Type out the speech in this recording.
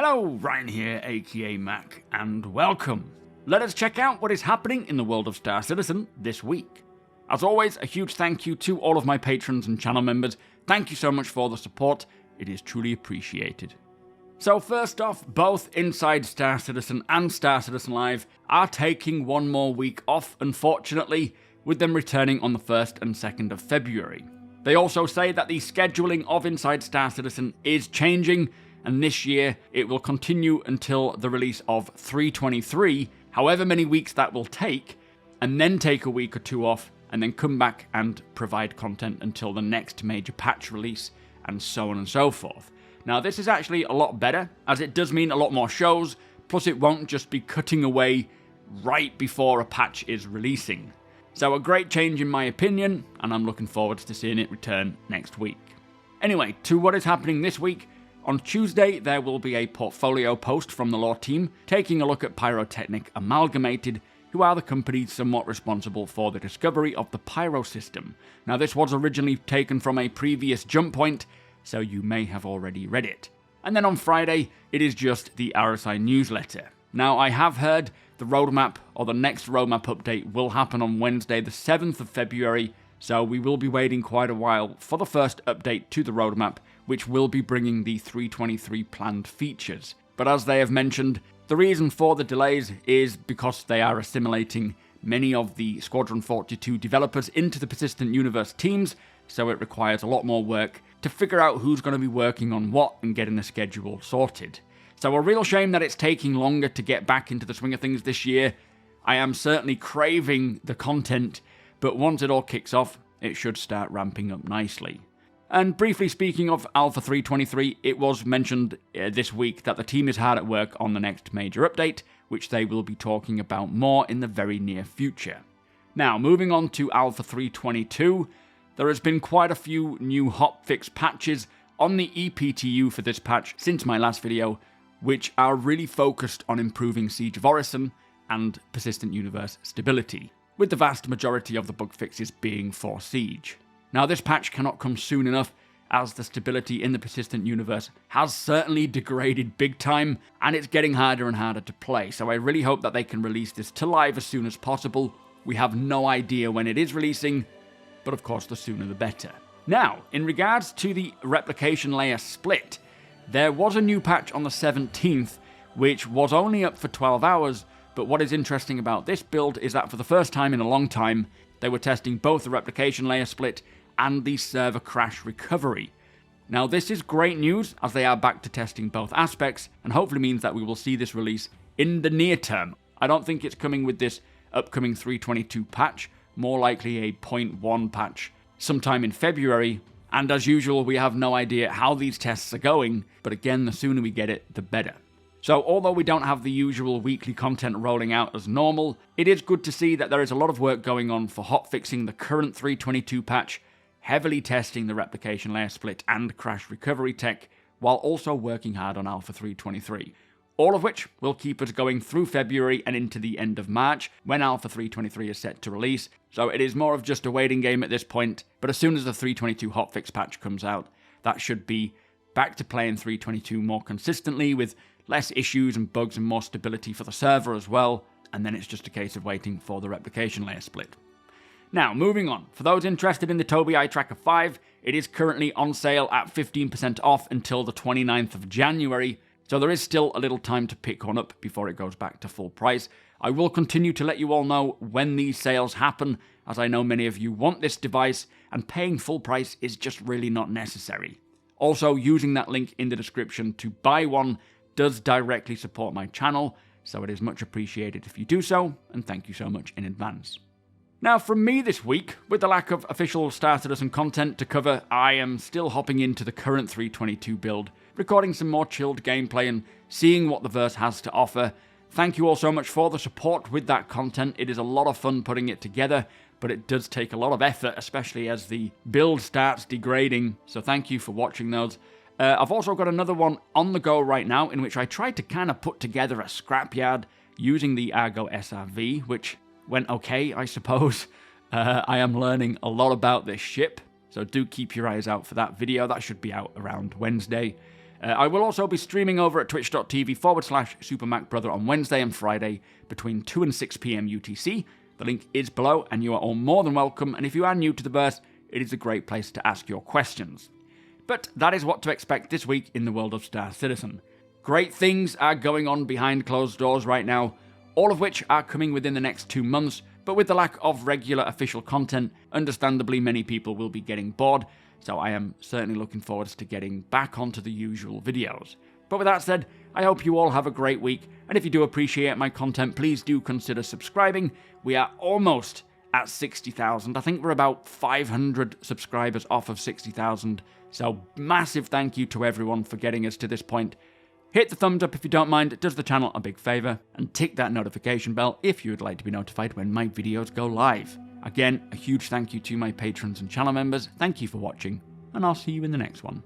Hello, Ryan here, aka Mac, and welcome. Let us check out what is happening in the world of Star Citizen this week. As always, a huge thank you to all of my patrons and channel members. Thank you so much for the support, it is truly appreciated. So first off, both Inside Star Citizen and Star Citizen Live are taking one more week off, unfortunately, with them returning on the 1st and 2nd of February. They also say that the scheduling of Inside Star Citizen is changing, and this year it will continue until the release of 3.23, however many weeks that will take, and then take a week or two off, and then come back and provide content until the next major patch release, and so on and so forth. Now this is actually a lot better, as it does mean a lot more shows, plus it won't just be cutting away right before a patch is releasing. So a great change in my opinion, and I'm looking forward to seeing it return next week. Anyway, to what is happening this week. On Tuesday, there will be a portfolio post from the Lore team taking a look at Pyrotechnic Amalgamated, who are the company somewhat responsible for the discovery of the Pyro system. Now this was originally taken from a previous jump point, so you may have already read it. And then on Friday, it is just the RSI newsletter. Now I have heard the roadmap, or the next roadmap update, will happen on Wednesday the 7th of February, so we will be waiting quite a while for the first update to the roadmap, which will be bringing the 3.23 planned features. But as they have mentioned, the reason for the delays is because they are assimilating many of the Squadron 42 developers into the Persistent Universe teams, so it requires a lot more work to figure out who's going to be working on what and getting the schedule sorted. So a real shame that it's taking longer to get back into the swing of things this year. I am certainly craving the content, but once it all kicks off, it should start ramping up nicely. And briefly speaking of Alpha 3.23, it was mentioned this week that the team is hard at work on the next major update, which they will be talking about more in the very near future. Now, moving on to Alpha 3.22, there has been quite a few new hotfix patches on the EPTU for this patch since my last video, which are really focused on improving Siege of Orison and Persistent Universe stability, with the vast majority of the bug fixes being for Siege. Now this patch cannot come soon enough, as the stability in the Persistent Universe has certainly degraded big time, and it's getting harder and harder to play, so I really hope that they can release this to live as soon as possible. We have no idea when it is releasing, but of course the sooner the better. Now, in regards to the Replication Layer split, there was a new patch on the 17th, which was only up for 12 hours, but what is interesting about this build is that for the first time in a long time, they were testing both the Replication Layer split and the server crash recovery. Now this is great news, as they are back to testing both aspects, and hopefully means that we will see this release in the near term. I don't think it's coming with this upcoming 3.22 patch, more likely a 0.1 patch sometime in February, and as usual we have no idea how these tests are going, but again the sooner we get it the better. So although we don't have the usual weekly content rolling out as normal, it is good to see that there is a lot of work going on for hotfixing the current 3.22 patch, heavily testing the Replication Layer split and crash recovery tech, while also working hard on Alpha 3.23. All of which will keep us going through February and into the end of March, when Alpha 3.23 is set to release, so it is more of just a waiting game at this point, but as soon as the 3.22 hotfix patch comes out, that should be back to playing 3.22 more consistently, with less issues and bugs and more stability for the server as well, and then it's just a case of waiting for the Replication Layer split. Now, moving on, for those interested in the TOBII Tracker 5, it is currently on sale at 15% off until the 29th of January, so there is still a little time to pick one up before it goes back to full price. I will continue to let you all know when these sales happen, as I know many of you want this device, and paying full price is just really not necessary. Also, using that link in the description to buy one does directly support my channel, so it is much appreciated if you do so, and thank you so much in advance. Now from me this week, with the lack of official Star Citizen content to cover, I am still hopping into the current 3.22 build, recording some more chilled gameplay and seeing what the verse has to offer. Thank you all so much for the support with that content. It is a lot of fun putting it together, but it does take a lot of effort, especially as the build starts degrading, so thank you for watching those. I've also got another one on the go right now, in which I tried to kind of put together a scrapyard using the Argo SRV, which went okay, I suppose. I am learning a lot about this ship, so do keep your eyes out for that video. That should be out around Wednesday. I will also be streaming over at twitch.tv/SuperMacBrother on Wednesday and Friday between 2 and 6 PM UTC. The link is below, and you are all more than welcome, and if you are new to the verse, it is a great place to ask your questions. But that is what to expect this week in the world of Star Citizen. Great things are going on behind closed doors right now, all of which are coming within the next 2 months, but with the lack of regular official content, understandably many people will be getting bored, so I am certainly looking forward to getting back onto the usual videos. But with that said, I hope you all have a great week, and if you do appreciate my content, please do consider subscribing. We are almost at 60,000. I think we're about 500 subscribers off of 60,000, so massive thank you to everyone for getting us to this point. Hit the thumbs up if you don't mind, it does the channel a big favour, and tick that notification bell if you would like to be notified when my videos go live. Again, a huge thank you to my patrons and channel members, thank you for watching, and I'll see you in the next one.